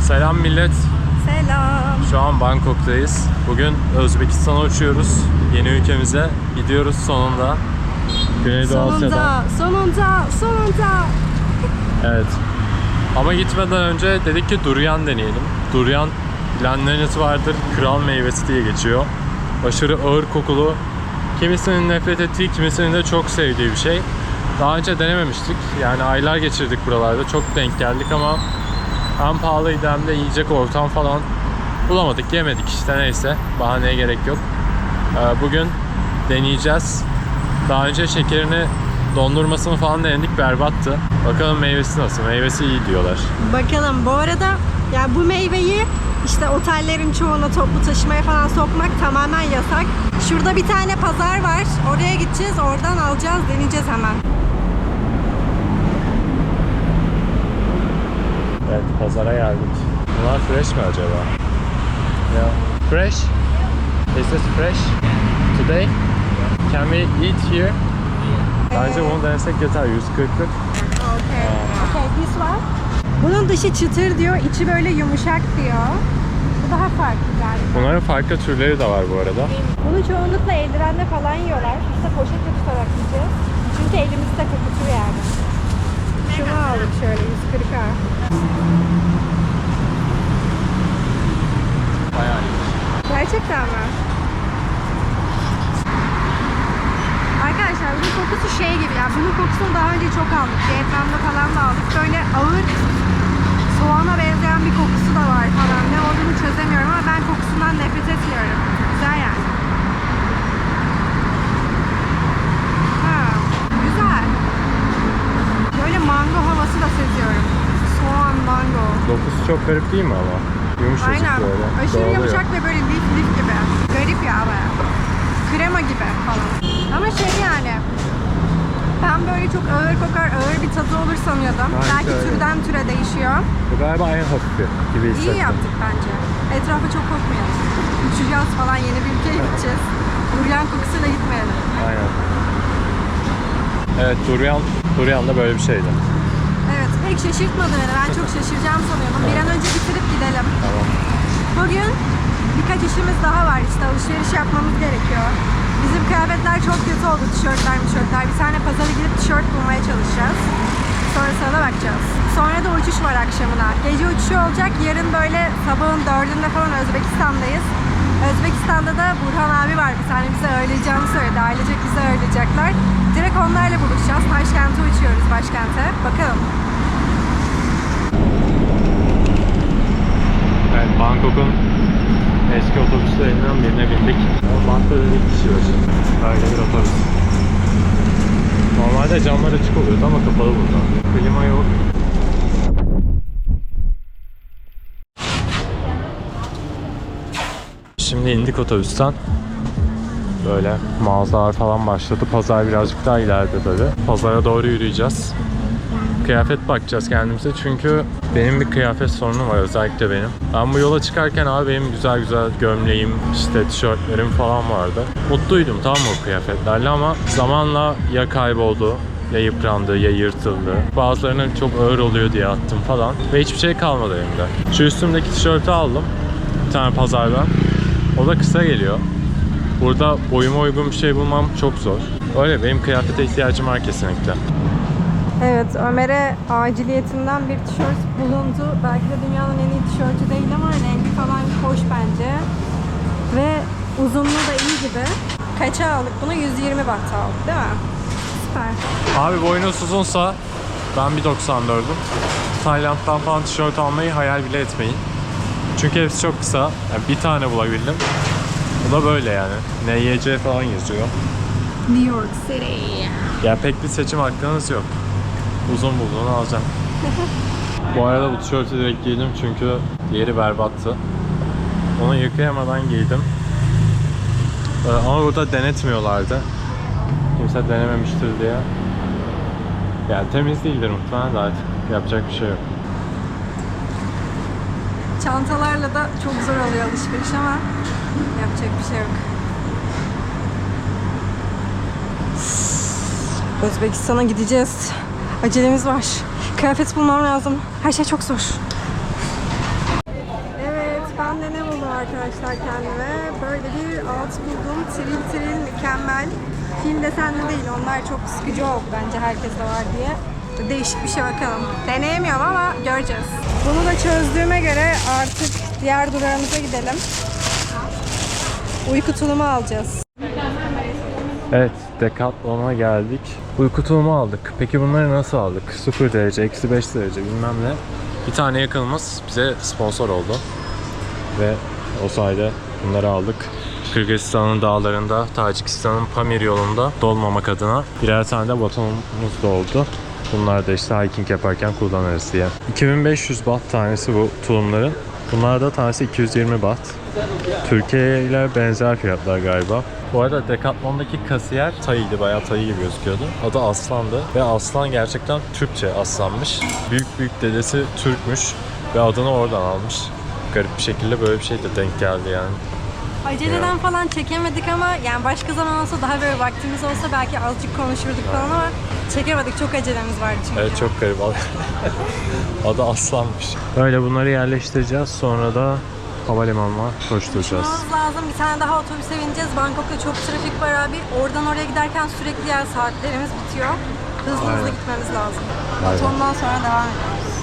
Selam millet. Selam. Şu an Bangkok'tayız. Bugün Özbekistan'a uçuyoruz. Yeni ülkemize gidiyoruz sonunda. Güneydoğu Asya'dan. Sonunda. Evet. Ama gitmeden önce dedik ki durian deneyelim. Durian bilenleriniz vardır. Kral meyvesi diye geçiyor. Aşırı ağır kokulu. Kimisinin nefret ettiği, kimisinin de çok sevdiği bir şey. Daha önce denememiştik. Yani aylar geçirdik buralarda. Çok denk geldik ama hem pahalıydı hem de yiyecek ortam falan bulamadık, yemedik işte, neyse. Bahaneye gerek yok. Bugün deneyeceğiz. Daha önce şekerini, dondurmasını falan denedik, berbattı. Bakalım meyvesi nasıl? Meyvesi iyi diyorlar. Bakalım. Bu arada yani bu meyveyi işte otellerin çoğuna toplu taşımaya falan sokmak tamamen yasak. Şurada bir tane pazar var. Oraya gideceğiz. Oradan alacağız. Deneyeceğiz hemen. Evet, pazara geldik. Bunlar fresh mi acaba? Ya, fresh? Is this fresh? Today? Can we eat here? Bence bunu denesek yeter. 140'lık. Okay, this one. Bunun dışı çıtır diyor, içi böyle yumuşak diyor. Bu daha farklı galiba. Bunların farklı türleri de var bu arada. Bunu çoğunlukla eldivenle falan yiyorlar. İşte poşetle tutarak yiyeceğiz. Çünkü elimizde kokutur yani. Şunu aldık şöyle 140'a. Bayağı iyi. Gerçekten mi? Arkadaşlar bunun kokusu şey gibi ya. Bunun kokusunu daha önce çok aldık. Vietnam'da falan da aldık. Böyle ağır soğana benzeyen bir kokusu da var falan. Ne olduğunu çözemiyorum ama ben kokusundan nefret etmiyorum. Güzel yani. Ha, güzel. Böyle mango havası da seziyorum. Soğan, mango. Dokusu çok garip değil mi ama? Yumuşacık Aynen. böyle. Aşırı Dağılıyor. yumuşak ve böyle lif gibi. Garip ya baya. Krema gibi falan. Ama şey yani. Ben böyle çok ağır kokar, ağır bir tadı olur sanıyordum. Bence Belki öyle. türden türe değişiyor. Bu galiba en hafifi gibi hissettim. İyi yaptık bence. Etrafa çok kokmayalım. Uçacağız falan, yeni bir ülkeye gideceğiz. Durian kokusuyla gitmeyelim. Aynen. Evet, durian da böyle bir şeydi. Evet, pek şaşırtmadı beni. Ben çok şaşıracağım sanıyordum. Bir an önce bitirip gidelim. Tamam. Bugün birkaç işimiz daha var. İşte alışveriş yapmamız gerekiyor. Bizim kıyafetler çok kötü oldu. Tişörtler. Bir tane pazara gidip tişört bulmaya çalışacağız. Sonrasına da bakacağız. Sonra da uçuş var akşamına. Gece uçuşu olacak. Yarın böyle sabahın 4'ünde falan Özbekistan'dayız. Özbekistan'da da Burhan abi var. Bir tane bizi ağırlayacağını söyledi. Ailecek bizi ağırlayacaklar. Direkt onlarla buluşacağız. Taşkent'e uçuyoruz, başkente. Bakalım. Evet, Bangkok'un eski otobüslerinden birine bindik. Bangkok'ta da bir kişi var. Böyle bir otobüs. Normalde camlar açık oluyordu ama kapalı burada. Klima yok. Şimdi indik otobüsten. Böyle mağazalar falan başladı. Pazar birazcık daha ileride tabii. Pazara doğru yürüyeceğiz. Kıyafet bakacağız kendimize çünkü benim bir kıyafet sorunum var, özellikle benim. Ben bu yola çıkarken abi benim güzel gömleğim, işte tişörtlerim falan vardı. Mutluydum tamam mı o kıyafetlerle ama zamanla ya kayboldu, ya yıprandı, ya yırtıldı. Bazılarının çok ağır oluyor diye attım falan ve hiçbir şey kalmadı elimde. Şu üstümdeki tişörtü aldım bir tane pazardan. O da kısa geliyor. Burada boyuma uygun bir şey bulmam çok zor. Öyle, benim kıyafete ihtiyacım var kesinlikle. Evet, Ömer'e aciliyetinden bir tişört bulundu. Belki de dünyanın en iyi tişörtü değil ama rengi falan hoş bence. Ve uzunluğu da iyi gibi. Kaça aldık bunu? 120 bahta aldık değil mi? Süper. Abi boyunuz uzunsa ben 1.94'üm. Tayland'dan falan tişört almayı hayal bile etmeyin. Çünkü hepsi çok kısa. Yani bir tane bulabildim. Bu da böyle yani. NYC falan yazıyor. New York City. Ya pek bir seçim hakkınız yok. Uzun bulduğunu alacağım. Bu arada bu tişörtü direkt giydim çünkü diğeri berbattı. Onu yıkayamadan giydim. Ama burada denetmiyorlardı. Kimse denememiştir diye. Yani temiz değildir muhtemelen de artık yapacak bir şey yok. Çantalarla da çok zor oluyor alışveriş ama yapacak bir şey yok. Özbekistan'a gideceğiz. Acelemiz var. Kıyafet bulmam lazım. Her şey çok zor. arkadaşlar kendime. Böyle bir alt buldum. Tril tril mükemmel. Film desenli değil. Onlar çok sıkıcı oldu bence herkeste var diye. Değişik bir şey bakalım. Deneyemiyorum ama göreceğiz. Bunu da çözdüğüme göre artık diğer durağımıza gidelim. Uyku tulumu alacağız. Evet, Decathlon'a geldik. Uyku tulumu aldık. Peki bunları nasıl aldık? 0 derece, eksi 5 derece bilmem ne. Bir tane yakınımız bize sponsor oldu. Ve o sayede bunları aldık. Kırgızistan'ın dağlarında, Tacikistan'ın Pamir yolunda dolmamak adına birer tane de batonumuz da oldu. Bunlar da işte hiking yaparken kullanırız diye. 2500 baht tanesi bu tulumların. Bunlar da tanesi 220 baht. Türkiye ile benzer fiyatlar galiba. Bu arada Decathlon'daki kasiyer Tay'ydi, bayağı Tay gibi gözüküyordu. Adı Aslan'dı ve Aslan gerçekten Türkçe Aslan'mış. Büyük dedesi Türkmüş ve adını oradan almış. Garip bir şekilde böyle bir şey de denk geldi yani. Aceleden falan çekemedik ama yani başka zaman olsa daha böyle vaktimiz olsa belki azıcık konuşurduk falan ama çekemedik. Çok acelemiz vardı çünkü. Evet, çok garip. Adı Aslan'mış. Öyle bunları yerleştireceğiz. Sonra da havalimanına koşturacağız. Uçmamız lazım. Bir tane daha otobüse bineceğiz. Bangkok'ta çok trafik var abi. Oradan oraya giderken sürekli yer saatlerimiz bitiyor. Hızlı gitmemiz lazım. Ondan sonra devam ediyoruz.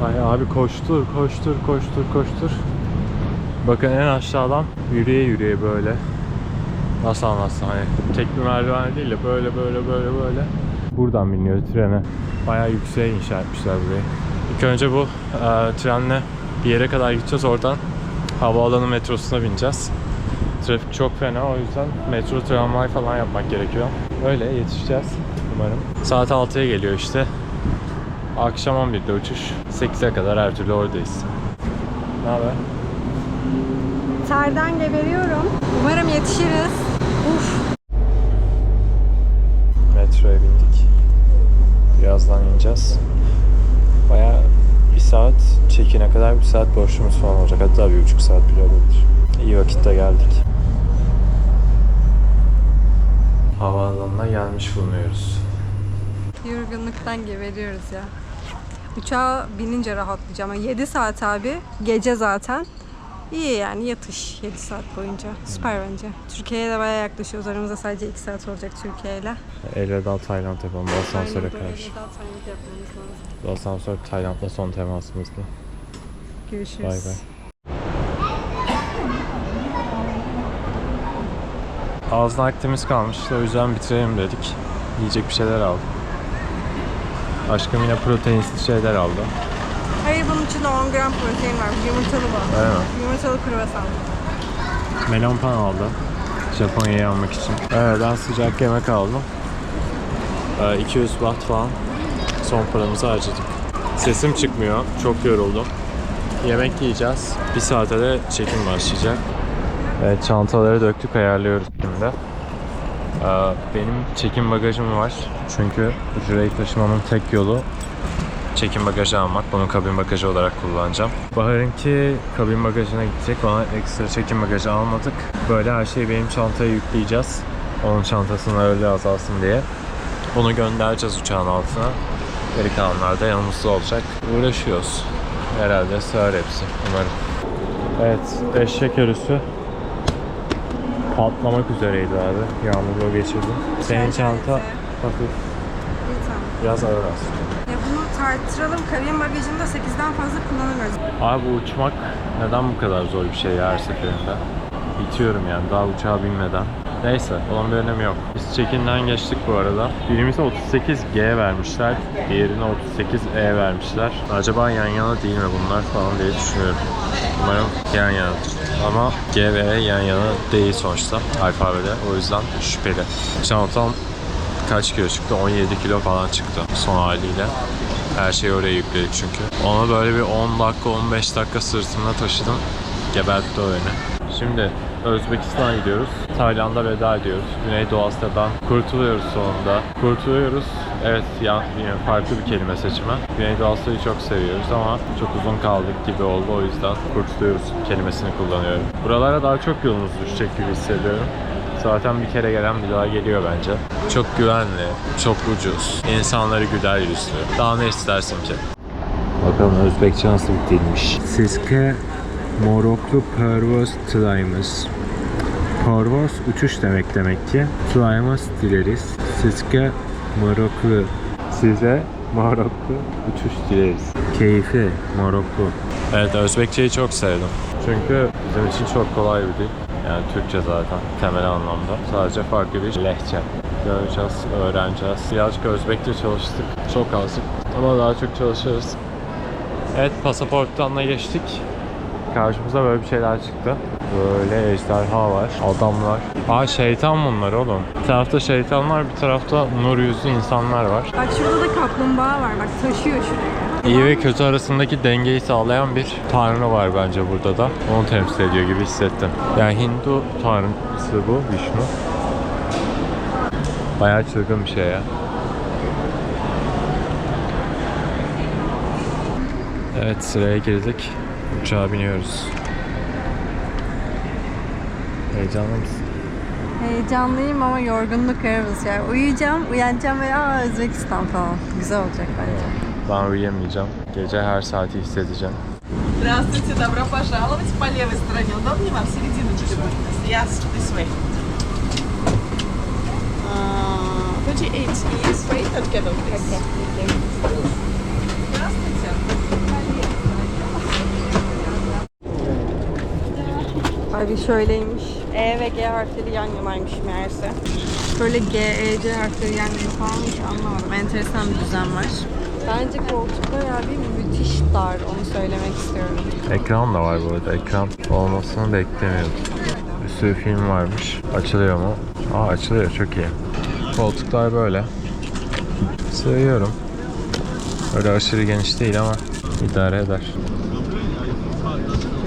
Ay abi koştur. Bakın en aşağıdan yürüye böyle. Nasıl anlatsam, hani tek bir merdiven değil de böyle. Buradan biniyor trene. Bayağı yükseğe inşa etmişler burayı. İlk önce bu trenle bir yere kadar gideceğiz. Oradan havaalanı metrosuna bineceğiz. Trafik çok fena, o yüzden metro, tramvay falan yapmak gerekiyor. Öyle yetişeceğiz umarım. Saat 6'ya geliyor işte. Akşam 11'de uçuş. 8'e kadar her türlü oradayız. Ne haber? Terden geberiyorum. Umarım yetişiriz. Uf. Metroya bindik. Birazdan ineceğiz. Bayağı bir saat, check-in'e kadar bir saat boşluğumuz falan olacak. Hatta 1,5 saat bile olabilir. İyi vakitte geldik. Havaalanına gelmiş bulunuyoruz. Yorgunluktan geberiyoruz ya. Uçağa binince rahatlayacağım. 7 saat abi. Gece zaten. İyi yani yatış 7 saat boyunca. Süper bence. Türkiye'ye de bayağı yaklaşıyoruz. Aramızda sadece 2 saat olacak Türkiye ile. Elveda Tayland yapalım. Asansöre Aynen, karşı. elveda Tayland yapmamız lazım. Asansör Tayland'la son temasımızdı. Görüşürüz. Bay bay. Ağzına aktimiz kalmıştı, o yüzden bitirelim dedik. Yiyecek bir şeyler aldım. Aşkım yine proteinsiz şeyler aldı. Hayır, bunun içinde 10 gram protein var. Yumurtalı bu. Öyle mi? Yumurtalı kruvasan. Melon pan aldı. Japonya'ya almak için. Evet, ben sıcak yemek aldım. 200 baht falan son paramızı harcadık. Sesim çıkmıyor. Çok yoruldum. Yemek yiyeceğiz. Bir saate de çekim başlayacak. Evet, çantaları döktük, ayarlıyoruz şimdi. Benim çekim bagajım var. Çünkü jüreyi taşımamın tek yolu çekim bagajı almak. Bunu kabin bagajı olarak kullanacağım. Bahar'ınki kabin bagajına gidecek. Ona ekstra çekim bagajı almadık. Böyle her şeyi benim çantaya yükleyeceğiz. Onun çantasının ağırlığı azalsın diye. Onu göndereceğiz uçağın altına. Geri kalanlar da yanımızda olacak. Uğraşıyoruz. Herhalde sığar hepsi. Umarım. Evet, eşek arısı patlamak üzereydi abi. Yağmurlu geçirdi. Senin çanta hafif, biraz ağır aslında. Ya bunu tartışalım. Kabin bagajını da 8'den fazla kullanamıyoruz. Abi bu uçmak neden bu kadar zor bir şey ya her seferinde? Bitiyorum yani daha uçağa binmeden. Neyse, onun bir önemi yok. Biz check-in'den geçtik bu arada. Birimize 38G vermişler, diğerine 38E vermişler. Acaba yan yana değil mi bunlar falan diye düşünüyorum. Umarım yan yanadır. Ama G ve E yan yana değil sonuçta alfabede. O yüzden şüpheli. Çantam kaç kilo çıktı? 17 kilo falan çıktı son haliyle. Her şeyi oraya yükledik çünkü. Onu böyle bir 10 dakika 15 dakika sırtımda taşıdım. Gebertti o beni. Şimdi Özbekistan'a gidiyoruz. Tayland'a veda ediyoruz. Güneydoğu Asya'dan kurtuluyoruz sonunda. Kurtuluyoruz. Evet, yine farklı bir kelime seçimi. Güneydoğu Asya'yı çok seviyoruz ama çok uzun kaldık gibi oldu. O yüzden kurtuluyoruz kelimesini kullanıyorum. Buralara daha çok yolumuz düşecek gibi hissediyorum. Zaten bir kere gelen bir daha geliyor bence. Çok güvenli, çok ucuz. İnsanları güler yüzlü. Daha ne istersin ki? Bakalım Özbekçe nasıl bir dilmiş. Sizce Moroklu pervoz tilayımız. Pervoz uçuş demek ki. Tilayımız dileriz. Sizce Moroklu. Size Moroklu uçuş dileriz. Keyfi Moroklu. Evet, Özbekçeyi çok sevdim. Çünkü bizim için çok kolay bir dil. Yani Türkçe zaten temel anlamda. Sadece farklı bir lehçe. Göreceğiz, öğreneceğiz. Birazcık Özbekçe çalıştık. Çok azıcık. Ama daha çok çalışırız. Evet, pasaporttan da geçtik. Karşımıza böyle bir şeyler çıktı. Böyle ejderha var, adamlar. Aa, şeytan bunlar oğlum. Bir tarafta şeytanlar, bir tarafta nur yüzlü insanlar var. Bak şurada da kaplumbağa var. Bak taşıyor şuraya. İyi ve kötü arasındaki dengeyi sağlayan bir tanrı var bence burada da. Onu temsil ediyor gibi hissettim. Yani Hindu tanrısı bu, Vishnu. Bayağı çılgın bir şey ya. Evet, sıraya girdik. Uçağa biniyoruz. Heyecanlı mısın? Heyecanlıyım ama yorgunluk ararız yani. Uyuyacağım, uyanacağım ve Özbekistan falan. Güzel olacak bence. Ben uyuyamayacağım. Gece her saati hissedeceğim. Здравствуйте, добро пожаловать. По левой стороне удобнее вам, в серединочке будет. Yes, this way. 38 is wait at cabin, please. Здравствуйте. Ay bir şöyleymiş. E ve G harfleri yan yanaymış meğerse. Böyle G, E, C harfleri yan yana falan hiç anlamadım. Enteresan bir düzen var. Bence koltuklar abi müthiş dar. Onu söylemek istiyorum. Ekran da var bu arada. Ekran olmasını beklemiyordum. Bir sürü film varmış. Açılıyor mu? Aa, açılıyor. Çok iyi. Koltuklar böyle. Sığıyorum. Öyle aşırı geniş değil ama idare eder.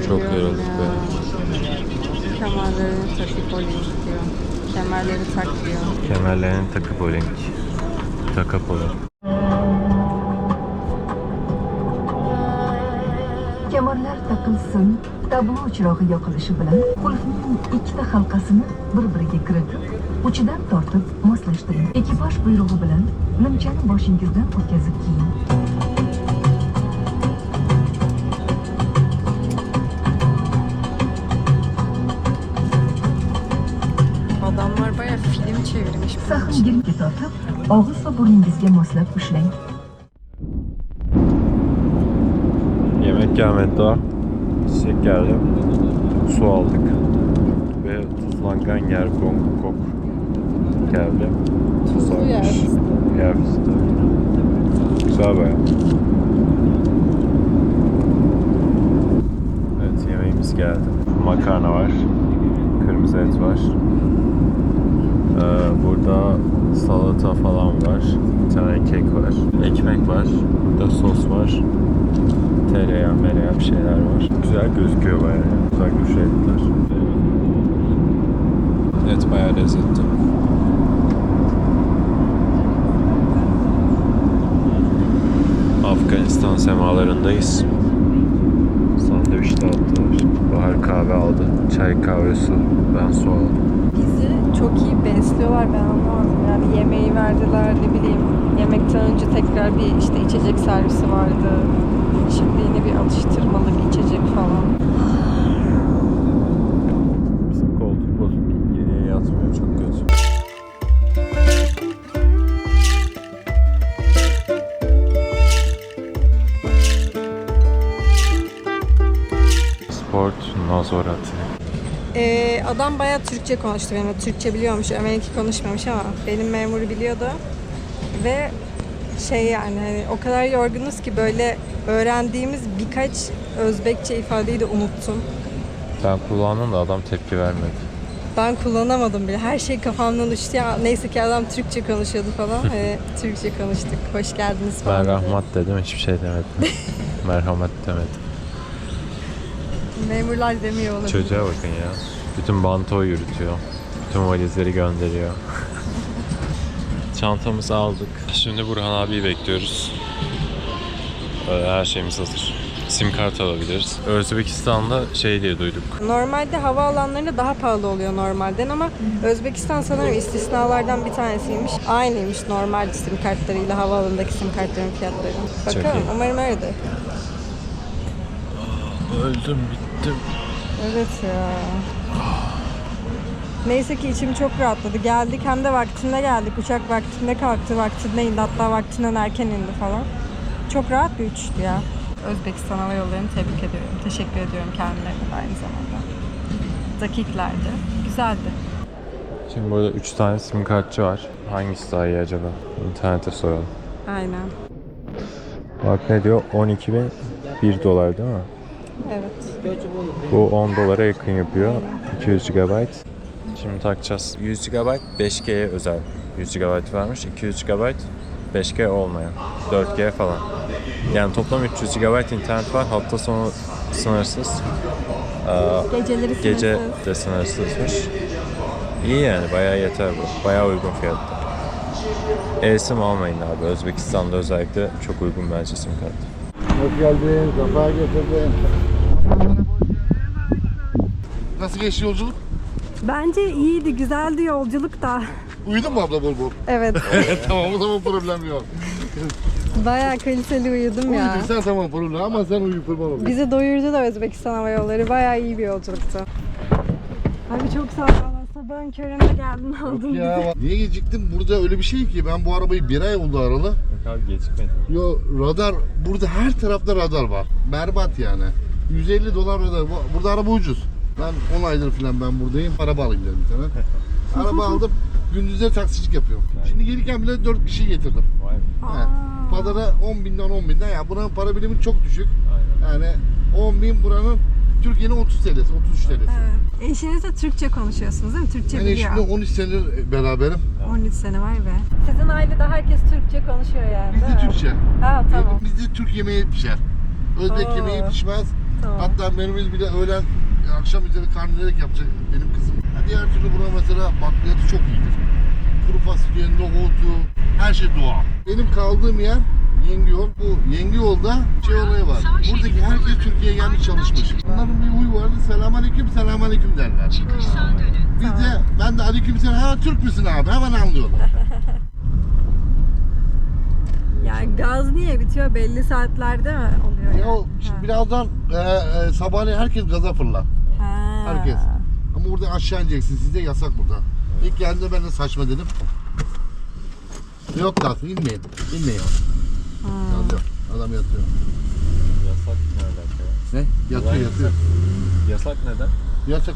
Çok yorulduk böyle. Kemerlerini takıp olayım diyor. Kemerleri tak diyor. Kemerlerini takıp olayım. Takıp olayım. Kemerler takılsın, tablo chirog'i yoqilishi bilan qulfning ikkita halqasini bir-biriga kiritib, uchidan tortib moslashtiring. Ekipaj buyrug'i bilan nimchani boshingizdan o'tkazib kiying. Adamlar bayağı film çevirmiş. Sahin giribga tortib, og'iz va burningizga moslab ushlang. Yemek gelmedi daha. Çiçek geldi. Su aldık. Ve tuzlangan yer kok geldi. Tuzlu yer fıstığı. Yer fıstığı. Güzel baya. Evet, yemeğimiz geldi. Makarna var. Kırmızı et var. Burada salata falan var. Bir tane kek var. Ekmek var. Burada sos var. Tereyağı, mereyağı bir şeyler var. Güzel gözüküyor bayağı. Güzel güçlediler. Et bayağı lezzetli. Afganistan semalarındayız. Sandviç dağıttılar. Bahar kahve aldı. Çay, kahve, su. Ben su aldım. Bizi çok iyi besliyorlar, ben anlamadım. Yani yemeği verdiler, ne bileyim. Yemekten önce tekrar bir işte içecek servisi vardı. Şimdi yine bir atıştırmalık içecek falan. Bizim koltuk bozuk. Geriye yatmıyor, çok kötü. Sport nazoratı. Adam bayağı Türkçe konuştu benimle. Türkçe biliyormuş, Amerika konuşmamış ama benim memuru biliyordu. Ve yani hani o kadar yorgunuz ki böyle öğrendiğimiz birkaç Özbekçe ifadeyi de unuttum. Ben kullandım da adam tepki vermedi. Ben kullanamadım bile. Her şey kafamdan uçtu ya. Neyse ki adam Türkçe konuşuyordu falan. Türkçe konuştuk. Hoş geldiniz falan. Ben rahmat dedim, hiçbir şey demedim. Merhamet demedim. Memurlar demiyor olabilir. Çocuğa bakın ya. Bütün banto yürütüyor. Bütün valizleri gönderiyor. Çantamızı aldık. Şimdi Burhan abiyi bekliyoruz. Her şeyimiz hazır. Sim kart alabiliriz. Özbekistan'da şey diye duyduk. Normalde havaalanlarında daha pahalı oluyor normalden ama Özbekistan sanırım istisnalardan bir tanesiymiş. Aynıymış normal sim kartlarıyla havaalanındaki sim kartların fiyatları. Çok Bakalım iyi. umarım öyledir. Öldüm, bittim. Evet ya. Neyse ki içim çok rahatladı. Geldik hem de vaktinde geldik. Uçak vaktinde kalktı, vaktinde indi. Hatta vaktinden erken indi falan. Çok rahat bir uçuştu ya. Özbekistan Hava Yolları'nı tebrik ediyorum. Teşekkür ediyorum kendilerine de aynı zamanda. Dakiklerdi. Güzeldi. Şimdi burada 3 tane sim kartçı var. Hangisi daha iyi acaba? İnternete soralım. Aynen. Bak ne diyor? 12.001 dolar değil mi? Evet. Bu 10 dolara yakın yapıyor. 200 GB. Şimdi takacağız. 100 GB 5G'ye özel. 100 GB vermiş. 200 GB 5G olmayan. 4G falan. Yani toplam 300 GB internet var. Hafta sonu sınırsız. Geceleri sınırsız. Gece de sınırsızmış. İyi yani, bayağı yeter bu. Bayağı uygun fiyatta. E-sim almayın abi. Özbekistan'da özellikle çok uygun bence sim kartı. Hoş geldin, sefa getirdin. Nasıl geçti yolculuk? Bence iyiydi, güzeldi yolculuk da. Uyudun mu abla bol bol? Evet. Tamam, o zaman problem yok. Bayağı kaliteli uyudum ya. Uyuduysan tamam problem ama sen uyu kurban olayım. Bizi doyurdu da Özbekistan Hava Yolları. Bayağı iyi bir yolculuktu. Abi çok sağ ol. Sabahın köründe geldin aldın bizi. Ya niye geciktim? Burada öyle bir şey ki ben bu arabayı bir ay oldu aralı. Yok abi, gecikmedim. Yo, radar, burada her tarafta radar var. Berbat yani. 150 dolar radar. Burada araba ucuz. Ben 10 aydır falan ben buradayım. Araba alayım dedim bir tane. Araba aldım. Gündüzleri taksicilik yapıyorum. Şimdi gelirken bile 4 kişi getirdim. Vay be. He. Pazara 10.000'den ya buranın para birimi çok düşük. Aynen. Yani 10.000 buranın Türkiye'nin 30 TL'si, 33 TL'si. Evet. Eşinizle Türkçe konuşuyorsunuz değil mi? Türkçe Ben biliyor. eşimle 13 senedir beraberim. 13 sene var be. Sizin ailede herkes Türkçe konuşuyor yani. Bizde değil mi? Türkçe. Ha tamam. Bizde Türk yemeği pişer. Özbek Oo. yemeği pişmez. Tamam. Hatta menümüz bile öğlen akşam üzeri karnıyarık yapacak benim kızım. Diğer türlü buna mesela bakliyatı çok iyidir. Kuru fasulye, nohutu, her şey doğal. Benim kaldığım yer Yengiyol. Bu Yengiyol'da şey olayı var. Buradaki herkes Türkiye'ye gelmiş çalışmış. Bunların bir huyu vardı. Selamünaleyküm, selamünaleyküm derler. Biz de, ben de aleykümselam, ha Türk müsün abi? Hemen anlıyorlar. Yani gaz niye bitiyor? Belli saatlerde mi oluyor? Ya yani? şimdi birazdan sabahleyin herkes gaza fırlar. Ha. Herkes. Ama burada aşağı ineceksin. Size yasak burada. İlk geldiğinde ben de saçma dedim. Yok kalsın, inmeyin. İnmeyin. Yazıyor. Adam yatıyor. Yasak ne alaka ya? Ne? Yatıyor, yatıyor. Yasak neden? Yasak.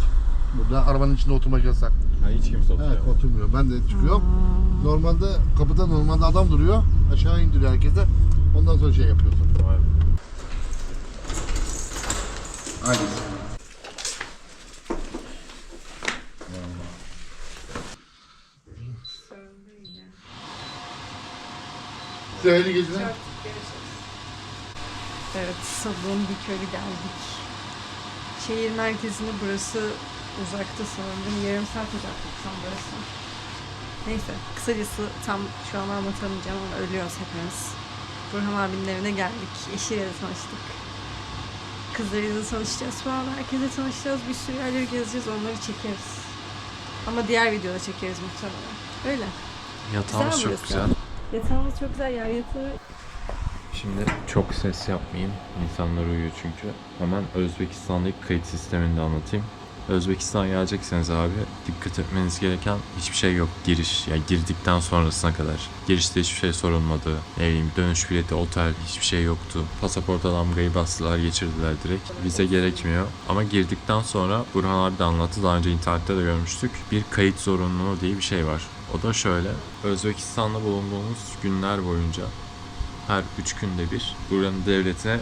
Burada arabanın içinde oturmak yasak. Ha, hiç kimse oturuyor. Evet, oturmuyor. Ben de çıkıyorum. Normalde kapıda normalde adam duruyor. Aşağı indiriyor herkese. Ondan sonra şey yapıyorsun. Vay be. Aynen. Söyle geceler. Evet, sabahın bir körü geldik. Şehir merkezine burası uzakta sanırım. Yarım saat uzaklıktan burası. Neyse, kısacası tam şu an anlatamayacağım ama ölüyoruz hepimiz. Burhan abinin evine geldik. Eşiyle de tanıştık. Kızlarıyla da tanışacağız falan. Herkese tanışacağız. Bir sürü yerleri gezeceğiz. Onları çekeriz. Ama diğer videoda çekeriz muhtemelen. Öyle. Yatağımız Güzel çok burası. güzel. Yatağımız çok güzel yer yatağı. Şimdi çok ses yapmayayım. İnsanlar uyuyor çünkü. Hemen Özbekistan'daki kayıt sistemini de anlatayım. Özbekistan'a gelecekseniz abi dikkat etmeniz gereken hiçbir şey yok giriş. Yani girdikten sonrasına kadar. Girişte hiçbir şey sorulmadı. Ne bileyim, dönüş bileti, otel, hiçbir şey yoktu. Pasaporta damgayı bastılar, geçirdiler direkt. Vize gerekmiyor. Ama girdikten sonra Burhan abi de anlattı. Daha önce internette de görmüştük. Bir kayıt zorunluluğu diye bir şey var. O da şöyle. Özbekistan'da bulunduğumuz günler boyunca her 3 günde bir buranın devletine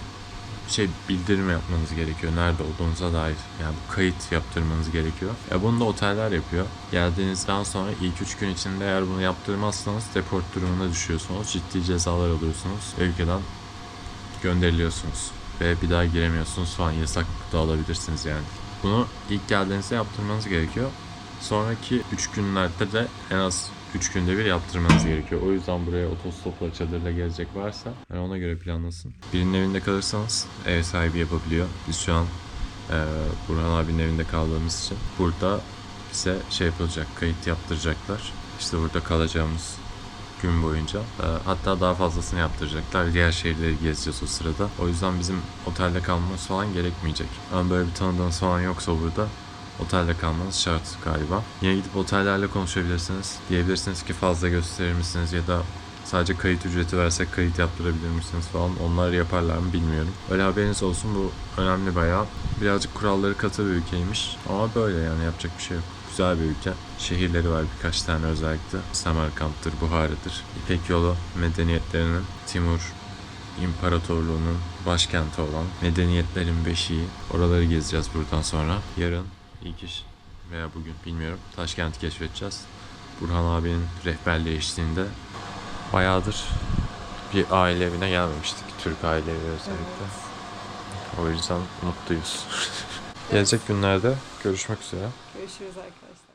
bildirim yapmanız gerekiyor. Nerede olduğunuza dair. Yani bu kayıt yaptırmanız gerekiyor. Bunu da oteller yapıyor. Geldiğinizden sonra ilk 3 gün içinde eğer bunu yaptırmazsanız deport durumuna düşüyorsunuz. Ciddi cezalar alıyorsunuz. Ülkeden gönderiliyorsunuz. Ve bir daha giremiyorsunuz falan. Yasak da alabilirsiniz yani. Bunu ilk geldiğinizde yaptırmanız gerekiyor. Sonraki 3 günlerde de en az 3 günde bir yaptırmanız gerekiyor. O yüzden buraya otostopla, çadırla gelecek varsa yani ona göre planlasın. Birinin evinde kalırsanız ev sahibi yapabiliyor. Biz şu an Burhan abinin evinde kaldığımız için burada bize yapılacak, kayıt yaptıracaklar. İşte burada kalacağımız gün boyunca. Hatta daha fazlasını yaptıracaklar. Diğer şehirleri gezeceğiz o sırada. O yüzden bizim otelde kalmamız falan gerekmeyecek. Ama böyle bir tanıdığınız falan yoksa burada otelde kalmanız şart galiba. Yine gidip otellerle konuşabilirsiniz. Diyebilirsiniz ki fazla gösterir misiniz ya da sadece kayıt ücreti versek kayıt yaptırabilir misiniz falan. Onlar yaparlar mı bilmiyorum. Öyle haberiniz olsun, bu önemli bayağı. Birazcık kuralları katı bir ülkeymiş. Ama böyle yani, yapacak bir şey yok. Güzel bir ülke. Şehirleri var birkaç tane özellikle. Semerkant'tır, Buhara'dır. İpek Yolu medeniyetlerinin, Timur İmparatorluğu'nun başkenti olan medeniyetlerin beşiği. Oraları gezeceğiz buradan sonra. Yarın ilk iş veya bugün bilmiyorum, Taşkent'i keşfedeceğiz. Burhan abinin rehberliği eşliğinde. Bayağıdır bir aile evine gelmemiştik. Türk aile evi özellikle. O yüzden mutluyuz. Gelecek günlerde görüşmek üzere. Görüşürüz arkadaşlar.